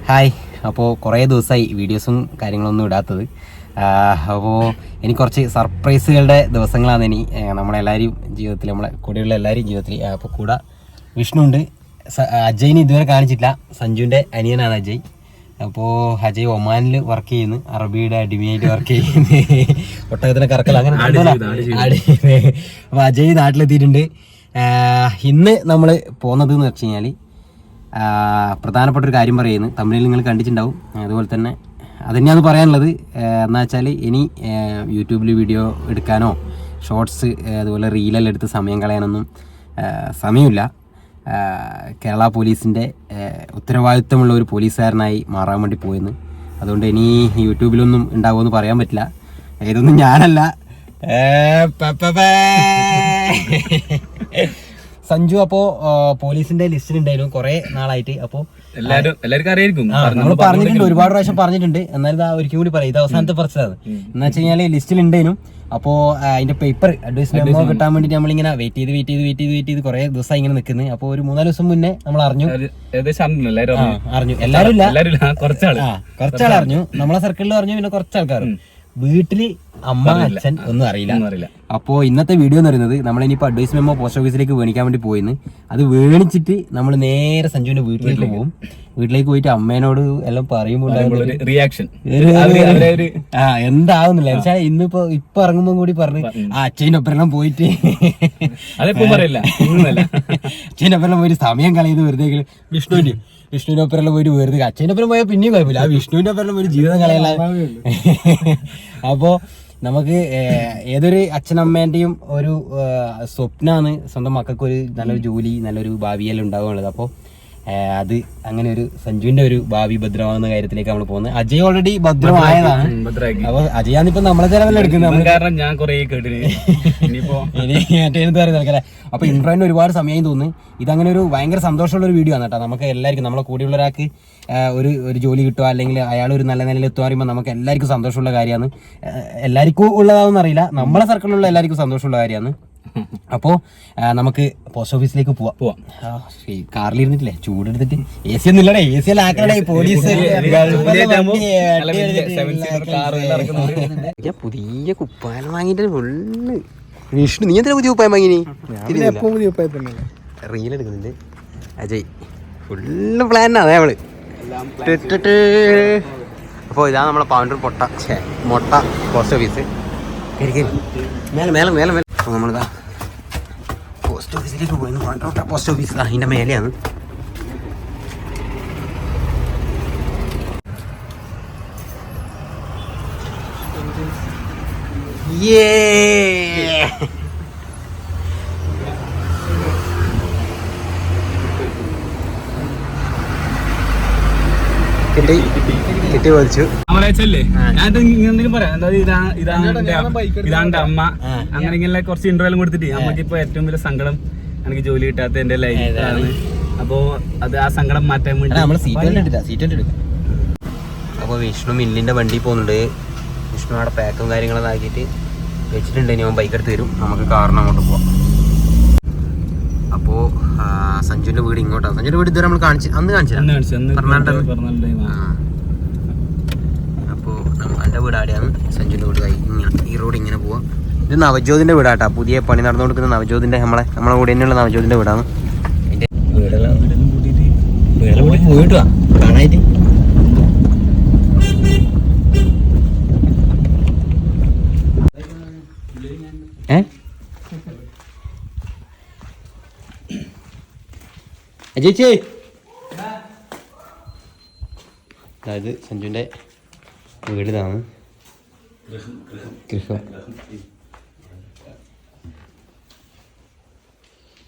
Hi. അപ്പോൾ കുറേ ദിവസമായി വീഡിയോസും കാര്യങ്ങളൊന്നും ഇടാത്തത്. അപ്പോൾ എനിക്ക് കുറച്ച് സർപ്രൈസുകളുടെ ദിവസങ്ങളാണ് ഇനി നമ്മളെല്ലാവരും ജീവിതത്തിൽ, നമ്മളെ കൂടെയുള്ള എല്ലാവരും ജീവിതത്തിൽ. അപ്പോൾ കൂടെ വിഷ്ണു ഉണ്ട്. അജയിനെ ഇതുവരെ കാണിച്ചിട്ടില്ല. സഞ്ജുവിൻ്റെ അനിയനാണ് അജയ്. അപ്പോൾ അജയ് ഒമാനിൽ വർക്ക് ചെയ്യുന്നു, അറബിയുടെ അടിമയായിട്ട് വർക്ക് ചെയ്യുന്നു, ഒട്ടകത്തിനെ കറക്കൽ അങ്ങനെ. അപ്പോൾ അജയ് നാട്ടിലെത്തിയിട്ടുണ്ട്. ഇന്ന് നമ്മൾ പോകുന്നത് എന്ന് വെച്ച് കഴിഞ്ഞാൽ പ്രധാനപ്പെട്ട ഒരു കാര്യം പറയുന്നു. തമിഴിൽ നിങ്ങൾ കണ്ടിട്ടുണ്ടാവും. അതുപോലെ തന്നെ അതുതന്നെയാണ് പറയാനുള്ളത്. എന്താ വെച്ചാൽ ഇനി യൂട്യൂബിൽ വീഡിയോ എടുക്കാനോ ഷോർട്സ് അതുപോലെ റീലെല്ലാം എടുത്ത് സമയം കളയാനൊന്നും സമയമില്ല. കേരള പോലീസിൻ്റെ ഉത്തരവാദിത്വമുള്ള ഒരു പോലീസുകാരനായി മാറാൻ വേണ്ടി പോയെന്ന്. അതുകൊണ്ട് ഇനി യൂട്യൂബിലൊന്നും ഉണ്ടാവുമെന്ന് പറയാൻ പറ്റില്ല. ഇതൊന്നും ഞാനല്ല. സഞ്ജു അപ്പോൾ പോലീസിന്റെ ലിസ്റ്റിലുണ്ടായിരുന്നു കുറേ നാളായിട്ട്. അപ്പോൾ എല്ലാവർക്കും അറിയായിരിക്കും, നമ്മൾ പറഞ്ഞിട്ടുണ്ട്, ഒരുപാട് പ്രാവശ്യം പറഞ്ഞിട്ടുണ്ട്. എന്നാലും ഒരിക്കലും കൂടി പറയാം, ഇത് അവസാനത്തെ പ്രശ്നമാണ്. എന്ന് വെച്ച് കഴിഞ്ഞാൽ ലിസ്റ്റിലുണ്ടായിരുന്നു. അപ്പോൾ അതിന്റെ പേപ്പർ അഡ്വൈസ് മെമ്മോ കിട്ടാൻ വേണ്ടിയിട്ട് നമ്മളിങ്ങനെ വെയിറ്റ് ചെയ്ത് കുറേ ദിവസം ഇങ്ങനെ നിൽക്കുന്നത്. അപ്പോൾ ഒരു 3-4 ദിവസം മുന്നേ നമ്മൾ അറിഞ്ഞു. എല്ലാവരും ഇല്ല, കുറച്ചാൾ അറിഞ്ഞു. നമ്മളെ സർക്കിളിൽ അറിഞ്ഞു, പിന്നെ കുറച്ചാൾക്കാരും. വീട്ടില് അമ്മ അച്ഛൻ ഒന്നും അറിയില്ല. അപ്പോൾ ഇന്നത്തെ വീഡിയോ എന്ന് പറയുന്നത് നമ്മളിനിപ്പോൾ അഡ്വൈസ് മെമ്മോ പോസ്റ്റ് ഓഫീസിലേക്ക് മേടിക്കാൻ വേണ്ടി പോയിന്ന്. അത് മേടിച്ചിട്ട് നമ്മൾ നേരെ സഞ്ജുവിന്റെ വീട്ടിലേക്ക് പോകും. വീട്ടിലേക്ക് പോയിട്ട് അമ്മേനോട് എല്ലാം പറയുമ്പോൾ റിയാക്ഷൻ എന്താവുന്നില്ല. പക്ഷേ ഇന്നിപ്പോ ഇറങ്ങുമ്പോ കൂടി പറഞ്ഞ് അച്ഛൻ്റെ ഒപ്പരെല്ലാം പോയിട്ട് അച്ഛൻ്റെ പോയിട്ട് സമയം കളയുന്നത് വെറുതെ. വിഷ്ണുവിന്റെ ഒപ്പരെല്ലാം പോയിട്ട് വെറുതെ. അച്ഛൻ്റെ ഒപ്പരം പോയാൽ പിന്നെയും കുഴപ്പമില്ല, ആ വിഷ്ണുവിന്റെ ഒപ്പരെല്ലാം പോയിട്ട് ജീവിതം കളയല്ല. അപ്പോൾ നമുക്ക് ഏതൊരു അച്ഛനമ്മേന്റെയും ഒരു സ്വപ്നമാണ് സ്വന്തം മക്കൾക്കൊരു നല്ലൊരു ജോലി, നല്ലൊരു ഭാവിയെല്ലാം ഉണ്ടാവുകയുള്ളത്. അപ്പോൾ അത് അങ്ങനെ ഒരു സഞ്ജുവിന്റെ ഒരു ഭാവി ഭദ്രമാകുന്ന കാര്യത്തിലേക്ക് നമ്മൾ പോകുന്നത്. അജയ് ഓൾറെഡി ഭദ്രമായതാണ്. അപ്പൊ അജയാണ് ഇപ്പൊ നമ്മളെ ചിലവെല്ലാം എടുക്കുന്നത്. ഞാൻ പറയുന്നത്. അപ്പൊ ഇൻട്രോന് ഒരുപാട് സമയം തോന്നുന്നു. ഇതങ്ങനെ ഒരു ഭയങ്കര സന്തോഷമുള്ള ഒരു വീഡിയോ ആണ് കേട്ടോ. നമുക്ക് എല്ലാവർക്കും, നമ്മളെ കൂടെയുള്ള ഒരാൾക്ക് ഒരു ജോലി കിട്ടുക, അല്ലെങ്കിൽ അയാൾ ഒരു നല്ല നിലയിൽ എത്തുക പറയുമ്പോൾ നമുക്ക് എല്ലാവർക്കും സന്തോഷമുള്ള കാര്യമാണ്. എല്ലാവർക്കും ഉള്ളതാണെന്ന് അറിയില്ല, നമ്മളെ സർക്കിളിലുള്ള എല്ലാവർക്കും സന്തോഷമുള്ള കാര്യമാണ്. അപ്പോ നമുക്ക് പോസ്റ്റ് ഓഫീസിലേക്ക് പോവാം. കാറിലിരുന്നിട്ടില്ലേ, ചൂടെടുത്തിട്ട് AC ഒന്നും ഇല്ലടേ, AC എല്ലാം ആക്കണേ പോലീസ്. പുതിയ കുപ്പായം വാങ്ങിട്ട് ഫുള്ള്. വിഷ്ണു, നീ എന്തിനാ പുതിയ കുപ്പായം വാങ്ങിനി? റീൽ എടുക്കുന്നുണ്ട് അജയ്. ഫുള്ള് പ്ലാനാണ് നമ്മള്. അപ്പോൾ ഇതാണ് നമ്മളെ പാവണ്ടൂർ മൊട്ട പോസ്റ്റ് ഓഫീസ്. മേലെ അപ്പോൾ നമ്മളിതാ പോസ്റ്റ് ഓഫീസിലേക്ക് പോയി. പോസ്റ്റ് ഓഫീസ് അതിൻ്റെ മേലെയാണ്. കിട്ടി വലിച്ചു. ഇതാണ്ട് അമ്മ. അങ്ങനെ ഇങ്ങനെ കുറച്ച് ഇന്റർവ്യൂ കൊടുത്തിട്ട് നമുക്ക് ഇപ്പൊ ഏറ്റവും വലിയ സങ്കടം എനിക്ക് ജോലി കിട്ടാത്ത എന്റെ ലൈഫാണ്. അപ്പോ അത് ആ സങ്കടം മാറ്റാൻ വേണ്ടി നമ്മൾ സീറ്റ് എടുക്കാം. അപ്പോൾ വിഷ്ണു മില്ലിന്റെ വണ്ടി പോകുന്നുണ്ട്. വിഷ്ണു അവിടെ പാക്കും കാര്യങ്ങളൊക്കെ ആക്കിയിട്ട് വെച്ചിട്ടുണ്ട്. ഇനി അവൻ ബൈക്ക് എടുത്ത് തരും, നമുക്ക് കാറിന് അങ്ങോട്ട് പോവാം. അപ്പോൾ സഞ്ജുവിന്റെ വീട് ഇങ്ങോട്ടാണ്. സഞ്ജുവിന്റെ വീട് ഇതുവരെ നമ്മൾ അന്ന് കാണിച്ചു. അപ്പോൾ എൻ്റെ വീട് ആടെയാണ്, സഞ്ജുവിന്റെ വീട് ഈ റോഡ് ഇങ്ങനെ പോവാം. ഇത് നവജ്യോതിന്റെ വീടാട്ടാ, പുതിയ പണി നടന്നുകൊടുക്കുന്ന നവജ്യോതിന്റെ നമ്മളെ കൂടെ തന്നെയുള്ള നവജ്യോതിന്റെ വീടാണ്. അതിന്റെ വീടെല്ലാം പോയിട്ട് കാണായിട്ട്. അജയിച്ചേ, അതായത് സഞ്ജുവിന്റെ വീട് ഇതാണ്.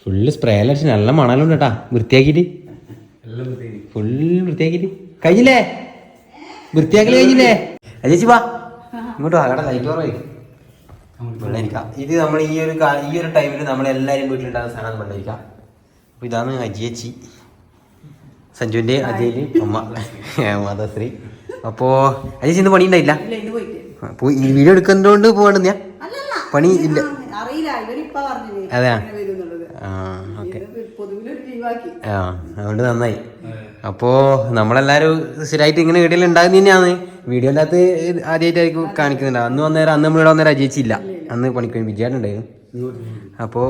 ഫുള്ള് സ്പ്രേ അടിച്ച് നല്ല മണലുണ്ട് കേട്ടാ. വൃത്തിയാക്കിയിട്ട് കഴിഞ്ഞില്ലേ? വൃത്തിയാക്കല് കഴിഞ്ഞില്ലേ? അജയിച്ച് വാ ഇങ്ങോട്ട്. വാ, ലൈറ്റ് കുറവായി വെള്ളരിക്കാം. ഇത് നമ്മൾ ഈ ഒരു ടൈമിൽ നമ്മളെല്ലാവരും വീട്ടിലുണ്ടാകുന്ന സാധനം വെള്ളരിക്കാം. അപ്പോൾ ഇതാണ് അജിയച്ചി, സഞ്ജുവിൻ്റെ അജയിൻ്റെയും അമ്മ മാതാശ്രീ. അപ്പോൾ അജയിച്ച് ഇന്ന് പണി ഉണ്ടായില്ല, ഈ വീഡിയോ എടുക്കുന്നതുകൊണ്ട് പോകണ്ട പണി ഇല്ല. അതെയാ, ഓക്കെ. അതുകൊണ്ട് നന്നായി. അപ്പോൾ നമ്മളെല്ലാവരും സ്ഥിരമായിട്ട് ഇങ്ങനെ വീട്ടിൽ ഉണ്ടാകുന്ന തന്നെയാണ്. വീഡിയോൻ്റെ അകത്ത് ആദ്യമായിട്ടായിരിക്കും കാണിക്കുന്നുണ്ട്. അന്ന് വന്നേരം നമ്മളിവിടെ വന്നേരം അജയിച്ചില്ല, അന്ന് പണിക്ക് വിജയാനുണ്ടായിരുന്നു. അപ്പോൾ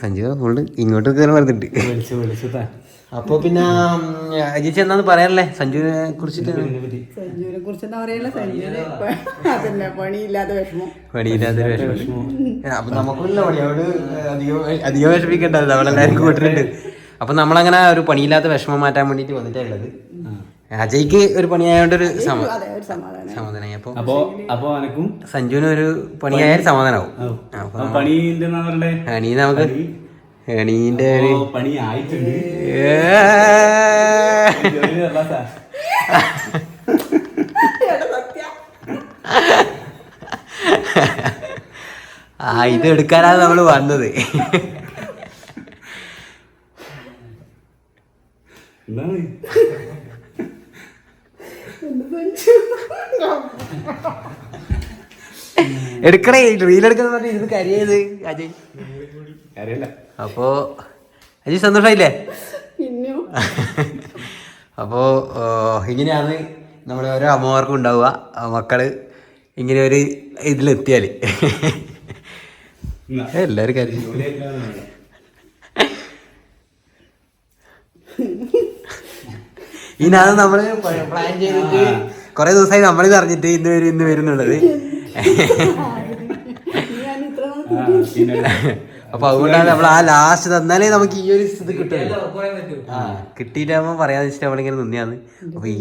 സഞ്ജീവ് ഫുള്ള് ഇങ്ങോട്ട് കയറി വരുന്നുണ്ട്. അപ്പോൾ പിന്നെ അജയിച്ച് എന്താന്ന് പറയാനല്ലേ സഞ്ജുവിനെ കുറിച്ചിട്ട്? സഞ്ജുവിനെ കുറിച്ച് എന്താ പറയാ, സഞ്ജുവിന് പണിയില്ലാത്ത വിഷമം. അപ്പൊ നമുക്കില്ല പണി, അവിടെ അധികം വിഷമിക്കണ്ടല്ലോ, നമ്മളെല്ലാവരും കൂട്ടിട്ടുണ്ട്. അപ്പൊ നമ്മളങ്ങനെ ഒരു പണിയില്ലാത്ത വിഷമം മാറ്റാൻ വേണ്ടിട്ട് വന്നിട്ടുള്ളത്. അജയ്ക്ക് ഒരു പണിയായോണ്ട് ഒരു സമാധാനമായി. അപ്പൊ അനക്കും സഞ്ജുവിന് ഒരു പണിയായ സമാധാനാവും. പണി നമുക്ക് എണീന്റെ ഒരു പണി ആയിട്ടുണ്ട്. ഇത് എടുക്കാനാണ് നമ്മള് വന്നത്. എടുക്കണേ, റീലെടുക്കുന്ന ഇത് കരിയത് അജയ്. അപ്പോ അജയ് സന്തോഷായില്ലേ? അപ്പോ ഇങ്ങനെയാണ് നമ്മളെ ഓരോ അമ്മമാർക്കും ഉണ്ടാവുക, മക്കള് ഇങ്ങനെ ഒരു ഇതിലെത്തിയാല് എല്ലാരും കാര്യം. ഇന്നത് നമ്മള് പ്ലാൻ ചെയ്തിട്ട് കൊറേ ദിവസമായി നമ്മളിത് അറിഞ്ഞിട്ട് ഇന്ന് വരുന്നുള്ളത്. അപ്പൊ അതുകൊണ്ടാണ് നമ്മൾ ആ ലാസ്റ്റ് തന്നാലേ നമുക്ക് ഈ ഒരു ഇത് കിട്ടുള്ളൂ. കിട്ടിയിട്ടാകുമ്പോ പറയാന്ന് വെച്ചിട്ട് നമ്മളിങ്ങനെ നിന്നെയാണ്. അപ്പൊ ഈ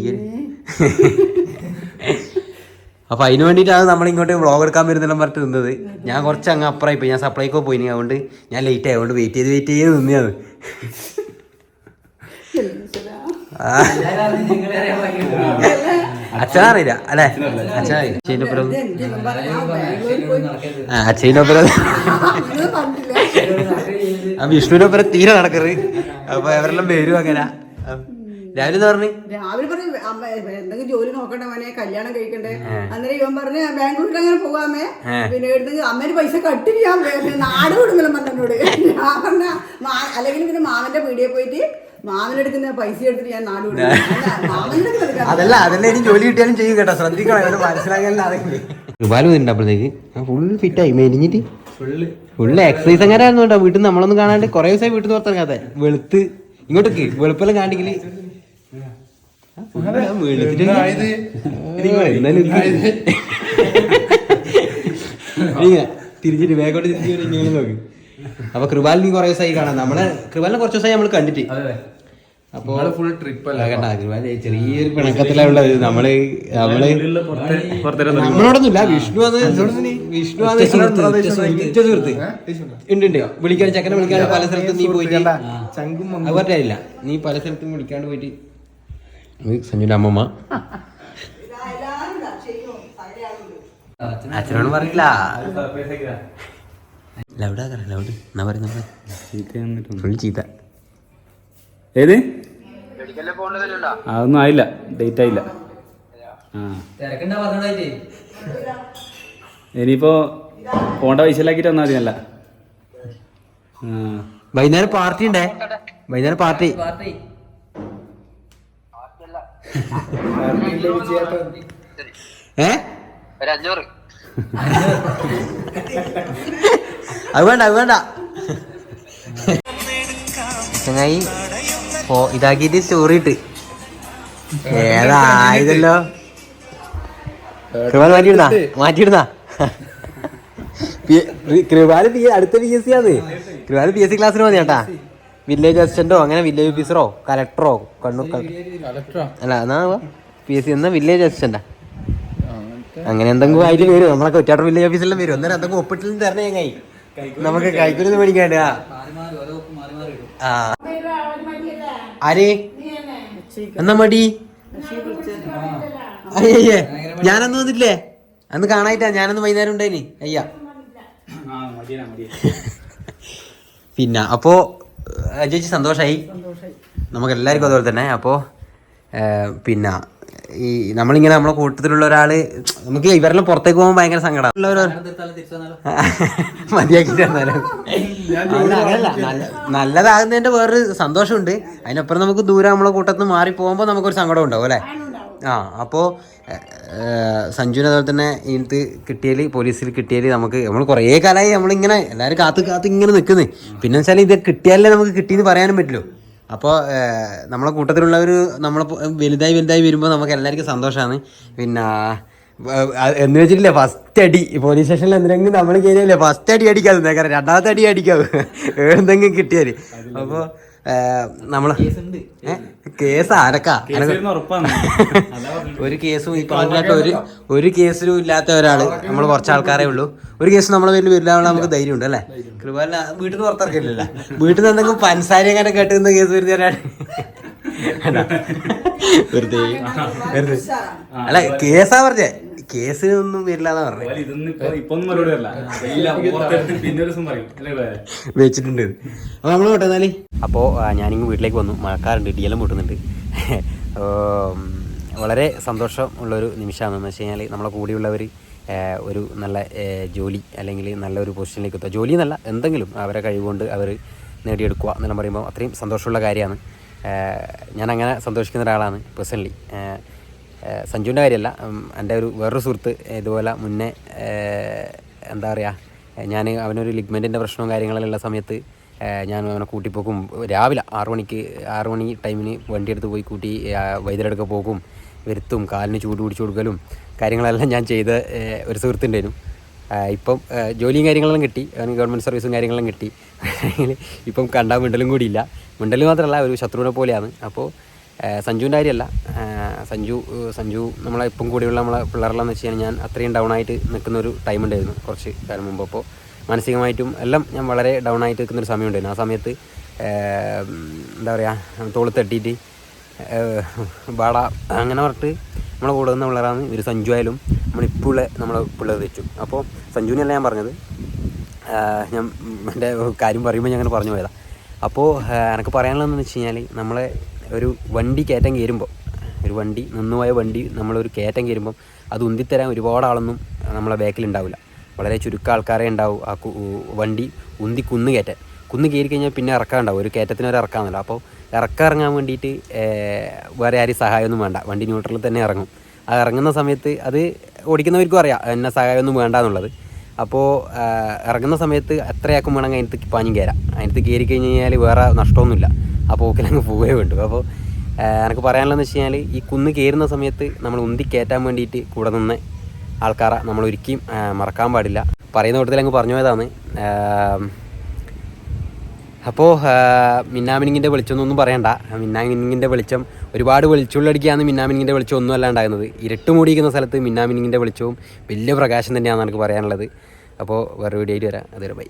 അപ്പൊ അതിന് വേണ്ടിയിട്ടാണ് നമ്മളിങ്ങോട്ട് വ്ളോഗ് എടുക്കാൻ വരുന്നെല്ലാം പറഞ്ഞിട്ട് നിന്നത്. ഞാൻ കുറച്ച് അങ്ങ് അപ്പുറമായി പോയി, ഞാൻ സപ്ലൈക്കോ പോയിനി, അതുകൊണ്ട് ഞാൻ ലേറ്റ് ആയി, അതുകൊണ്ട് വെയിറ്റ് ചെയ്ത് നിന്നെയാണ്. അച്ഛനറിയില്ല അല്ലേ? അച്ഛനറിയില്ല. അച്ഛനൊപ്പരം വിഷ്ണുവിനൊപ്പരം തീരെ നടക്കരുത്. അപ്പൊ അവരെല്ലാം വരും. അങ്ങനെ രാവിലെ പറഞ്ഞു എന്തെങ്കിലും ജോലി നോക്കണ്ടേ മോനെ, കല്യാണം കഴിക്കണ്ടേ. അന്നേരം ഇവൻ പറഞ്ഞ് ബാംഗ്ലൂരിൽ അങ്ങനെ പോകാമേ, പിന്നെ എടുത്തെങ്കിൽ അമ്മേന് പൈസ കട്ട് ചെയ്യാൻ നാട് കൊടുക്കണം പറഞ്ഞോട്. ഞാൻ പറഞ്ഞ അല്ലെങ്കിൽ പിന്നെ മാമന്റെ പീടിയെ പോയിട്ട് മാമനെടുക്കുന്ന പൈസ എടുത്തിട്ട് ഞാൻ നാട് കൊടുക്കും. അതല്ല ഇനി ജോലി കിട്ടിയാലും ചെയ്യും കേട്ടോ, ശ്രദ്ധിക്കണം. മനസ്സിലാക്കാനില്ല. ഒരുപാട് വന്നിട്ടുണ്ടപ്പോഴത്തേക്ക് ഫുൾ ഫിറ്റായി മെലിഞ്ഞിട്ട് ഫുള്ള് എക്സസൈസ് അങ്ങനെ ആയിരുന്നു കേട്ടോ. വീട്ടിൽ നിന്ന് നമ്മളൊന്നും കാണാണ്ട് കുറെ ദിവസമായി വീട്ടിൽ നിന്ന് പുറത്തിറങ്ങാതെ വെളുത്ത് ഇങ്ങോട്ടേക്ക് വെളുപ്പെല്ലാം കാണിക്കല് തിരിച്ചിട്ട് വേഗോട്ട് തിരിച്ചു ഇങ്ങനെ നോക്ക്. അപ്പൊ കൃപാൽ നീ കുറെ ദിവസമായി കാണാം. നമ്മളെ കൃപാലിനെ കുറച്ച് ദിവസമായി നമ്മൾ കണ്ടിട്ട്. അപ്പൊ ഫുൾ ട്രിപ്പ് അല്ല കേട്ടാ. കൃപാൽ ചെറിയൊരു പിണക്കത്തിലാ ഉള്ളത്. നമ്മളോടൊന്നുമില്ല. വിഷ്ണു സുഹൃത്ത് ഉണ്ട്. വിളിക്കാൻ ചെക്കനെ വിളിക്കാണ്ട് പല സ്ഥലത്തും നീ പോയിട്ട് അത് പറ്റില്ല. നീ പല സ്ഥലത്തും വിളിക്കാണ്ട് പോയിട്ട് സഞ്ജുന്റെ അമ്മമ്മ അച്ഛനോട് പറഞ്ഞില്ല. ഫുൾ ചീത്ത. ഏത് അതൊന്നും ആയില്ല, ഡേറ്റ് ആയില്ല. ഇനിയിപ്പോ പോണ്ട പൈസയിലാക്കിട്ട് വന്നാൽ മതി. നല്ല വൈകുന്നേരം പാർട്ടി ഉണ്ടേ. വൈകുന്നേരം പാർട്ടി അത് വേണ്ട ചങ്ങായി ഇതാക്കിട്ട് സ്റ്റോറി ഇട്ട് ഏതായതല്ലോ. കൃപാൽ മാറ്റിയിടുന്ന കൃപാല് അടുത്ത PSC ആണ്. കൃപാല് PSC ക്ലാസ്സിന് മതി കേട്ടാ. വില്ലേജ് അസിസ്റ്റന്റോ അങ്ങനെ വില്ലേജ് ഓഫീസറോ കലക്ടറോ കണ്ണൂർ അല്ല എന്നാ PSC എന്നാ വില്ലേജ് അസിസ്റ്റന്റാ അങ്ങനെ എന്തെങ്കിലും ആയിട്ട് വരും. നമ്മളൊക്കെ ഒറ്റാട്ടർ വില്ലേജ് ഓഫീസിലും വരും. അന്നേരം എന്തെങ്കിലും ഒപ്പിട്ടിലും തരണേ ചങ്ങായി, നമുക്ക് കൈക്കൂലി മേടിക്കാണ്ട്. ആര് എന്നാ മടി? അയ്യേ ഞാനന്ന് വന്നിട്ടില്ലേ? അന്ന് കാണായിട്ടാ. ഞാനന്ന് വൈകുന്നേരം ഉണ്ടായിനി. അയ്യ പിന്നെ അപ്പോ ചേച്ചി സന്തോഷായി, നമുക്ക് എല്ലാവർക്കും അതുപോലെ തന്നെ. അപ്പോൾ പിന്നെ ഈ നമ്മളിങ്ങനെ നമ്മളെ കൂട്ടത്തിലുള്ള ഒരാള് നമുക്ക് ഇവരെല്ലാം പുറത്തേക്ക് പോകുമ്പോൾ ഭയങ്കര സങ്കടം മതിയാക്കി തന്നാലും നല്ലതാകുന്നതിന്റെ വേറൊരു സന്തോഷമുണ്ട്. അതിനപ്പുറം നമുക്ക് ദൂരം നമ്മളെ കൂട്ടത്തിൽ നിന്ന് മാറി പോകുമ്പോൾ നമുക്കൊരു സങ്കടം ഉണ്ടാവും അല്ലേ. അപ്പോൾ സഞ്ജുവിനെ അതുപോലെ തന്നെ ഇതിനകത്ത് കിട്ടിയാൽ പോലീസിൽ കിട്ടിയാൽ നമ്മൾ കുറേ കാലമായി നമ്മളിങ്ങനെ എല്ലാവരും കാത്ത് ഇങ്ങനെ നിൽക്കുന്നത്. പിന്നെ വെച്ചാൽ ഇത് കിട്ടിയാലേ നമുക്ക് കിട്ടിയെന്ന് പറയാനും പറ്റുള്ളൂ. അപ്പോൾ നമ്മളെ കൂട്ടത്തിലുള്ളവർ നമ്മളെ വലുതായി വരുമ്പോൾ നമുക്ക് എല്ലാവർക്കും സന്തോഷമാണ്. പിന്നെ എന്ന് വെച്ചിട്ടില്ലേ ഫസ്റ്റ് അടി പോലീസ് സ്റ്റേഷനിൽ എന്തെങ്കിലും നമ്മൾ കയറിയല്ലേ ഫസ്റ്റ് അടി അടിക്കാതെ കാരണം രണ്ടാമത്തെ അടി അടിക്കാവും എന്തെങ്കിലും കിട്ടിയാൽ. അപ്പോൾ നമ്മള് കേസ് ആരക്കാ ഒരു കേസും ഈ പറഞ്ഞിട്ട് ഒരു കേസിലും ഇല്ലാത്ത ഒരാള് നമ്മൾ കുറച്ച് ആൾക്കാരേ ഉള്ളൂ. ഒരു കേസ് നമ്മളെ പേരിൽ വരില്ല നമുക്ക് ധൈര്യം ഉണ്ട് അല്ലേ. കൃപാല വീട്ടിൽ നിന്ന് പുറത്തിറക്കില്ലല്ലോ. വീട്ടിൽ നിന്ന് എന്തെങ്കിലും പൻസാരി അങ്ങനെ കേട്ടുന്ന കേസ് വരുന്നവരാണ് വെറുതെ അല്ല കേസാ പറഞ്ഞേ. കേസ് ഒന്നും വരില്ലാന്നാ പറഞ്ഞത് വെച്ചിട്ടുണ്ട്. അപ്പൊ നമ്മള് പോട്ടെന്നാല്. അപ്പോൾ ഞാനിങ്ങ് വീട്ടിലേക്ക് വന്നു. മഴക്കാറുണ്ട്, ഇടിയെല്ലാം പൊട്ടുന്നുണ്ട്. വളരെ സന്തോഷം ഉള്ളൊരു നിമിഷമാണെന്ന് വെച്ച് കഴിഞ്ഞാൽ നമ്മളെ കൂടെയുള്ളവർ ഒരു നല്ല ജോലി അല്ലെങ്കിൽ നല്ലൊരു പൊസിഷനിലേക്ക് എത്തുക. ജോലി എന്നല്ല എന്തെങ്കിലും അവരെ കഴിവുകൊണ്ട് അവർ നേടിയെടുക്കുക എന്നെല്ലാം പറയുമ്പോൾ അത്രയും സന്തോഷമുള്ള കാര്യമാണ്. ഞാനങ്ങനെ സന്തോഷിക്കുന്ന ഒരാളാണ് പേഴ്സണലി. സഞ്ജുവിൻ്റെ കാര്യമല്ല, എൻ്റെ വേറൊരു സുഹൃത്ത് ഇതുപോലെ മുന്നേ എന്താ പറയുക, ഞാൻ അവനൊരു ലിഗ്മെൻറ്റിൻ്റെ പ്രശ്നവും കാര്യങ്ങളെല്ലാം ഉള്ള സമയത്ത് ഞാൻ അവനെ കൂട്ടിപ്പോക്കും. രാവിലെ 6 മണി ടൈമിന് വണ്ടി എടുത്ത് പോയി കൂട്ടി വൈദ്യുതിയെടുക്ക പോകും, വരുത്തും, കാലിന് ചൂട് പിടിച്ചു കൊടുക്കലും കാര്യങ്ങളെല്ലാം ഞാൻ ചെയ്ത ഒരു സുഹൃത്തുണ്ടായിരുന്നു. ഇപ്പം ജോലിയും കാര്യങ്ങളെല്ലാം കിട്ടി, അവന് ഗവൺമെൻറ് സർവീസും കാര്യങ്ങളെല്ലാം കിട്ടി. ഇപ്പം കണ്ടാൽ മിണ്ടലും കൂടിയില്ല. മിണ്ടൽ മാത്രമല്ല ഒരു ശത്രുവിനെ പോലെയാണ്. അപ്പോൾ സഞ്ജുവിൻ്റെ കാര്യമല്ല, സഞ്ജു നമ്മളെ ഇപ്പം കൂടിയുള്ള നമ്മളെ പിള്ളേരെല്ലാം വെച്ച് കഴിഞ്ഞാൽ ഞാൻ അത്രയും ഡൗൺ ആയിട്ട് നിൽക്കുന്ന ഒരു ടൈം ഉണ്ടായിരുന്നു കുറച്ച് കാലം മുമ്പ്. അപ്പോൾ മാനസികമായിട്ടും എല്ലാം ഞാൻ വളരെ ഡൗൺ ആയിട്ട് നിൽക്കുന്നൊരു സമയം ഉണ്ടായിരുന്നു. ആ സമയത്ത് എന്താ പറയുക തോളത്ത് തട്ടിയിട്ട് ബാട അങ്ങനെ പറഞ്ഞിട്ട് നമ്മളെ കൂടെ നിന്ന് പിള്ളേരാണ് ഇവർ. സഞ്ജു ആയാലും നമ്മളിപ്പോൾ നമ്മളെ പിള്ളേർ തെച്ചു. അപ്പോൾ സഞ്ജുവിനല്ല ഞാൻ പറഞ്ഞത്, ഞാൻ എൻ്റെ കാര്യം പറയുമ്പോൾ ഞാൻ അങ്ങനെ പറഞ്ഞു പോയതാണ്. അപ്പോൾ എനിക്ക് പറയാനുള്ളതെന്ന് വെച്ച് കഴിഞ്ഞാൽ നമ്മളെ ഒരു വണ്ടി കയറ്റം കയറുമ്പോൾ, ഒരു വണ്ടി നിന്നുപോയ വണ്ടി നമ്മളൊരു കയറ്റം കയറുമ്പം അത് ഉന്തിത്തരാൻ ഒരുപാട് ആളൊന്നും നമ്മളെ ബാക്കിലുണ്ടാവില്ല. വളരെ ചുരുക്കം ആൾക്കാരെ ഉണ്ടാവും ആ വണ്ടി ഉന്തി കുന്ന് കയറി കഴിഞ്ഞാൽ പിന്നെ ഇറക്കാൻ ഉണ്ടാവും. ഒരു കയറ്റത്തിനൊരു ഇറക്കാമെന്നല്ലോ. അപ്പോൾ ഇറങ്ങാൻ വേണ്ടിയിട്ട് വേറെ ആരും സഹായമൊന്നും വേണ്ട, വണ്ടി ന്യൂട്രലിൽ തന്നെ ഇറങ്ങും. ആ ഇറങ്ങുന്ന സമയത്ത് അത് ഓടിക്കുന്നവർക്കും അറിയാം എന്നെ സഹായമൊന്നും വേണ്ട എന്നുള്ളത്. അപ്പോൾ ഇറങ്ങുന്ന സമയത്ത് എത്രയാക്കും വേണമെങ്കിൽ അതിനകത്ത് പാഞ്ഞും കയറാം. അതിനകത്ത് കയറി കഴിഞ്ഞ് കഴിഞ്ഞാൽ വേറെ നഷ്ടമൊന്നുമില്ല, ആ പോക്കിലങ്ങ് പോവേ വേണ്ടു. അപ്പോൾ എനിക്ക് പറയാനുള്ളതെന്ന് വെച്ച് കഴിഞ്ഞാൽ ഈ കുന്ന് കയറുന്ന സമയത്ത് നമ്മൾ ഉന്തി കയറ്റാൻ വേണ്ടിയിട്ട് കൂടെ നിന്ന് ആൾക്കാരെ നമ്മൾ ഒരിക്കലും മറക്കാൻ പാടില്ല. പറയുന്ന കൂട്ടത്തിൽ അങ്ങ് പറഞ്ഞു പോയതാണ്. അപ്പോൾ മിന്നാമിനിങ്ങിൻ്റെ വെളിച്ചമൊന്നും പറയണ്ട. മിന്നാമിനിങ്ങിൻ്റെ വെളിച്ചം ഒരുപാട് വെളിച്ചുള്ളടിക്കുകയാണ്. മിന്നാമിനിങ്ങിൻ്റെ വെളിച്ചം ഒന്നും അല്ല ഉണ്ടാകുന്നത്. ഇരുട്ട് മൂടിയിരിക്കുന്ന സ്ഥലത്ത് മിന്നാമിനിങ്ങിൻ്റെ വെളിച്ചവും വലിയ പ്രകാശം തന്നെയാണെന്ന് എനിക്ക് പറയാനുള്ളത്. അപ്പോൾ വേറെ വീഡിയോ ആയിട്ട് വരാം. അതുവരെ ബൈ.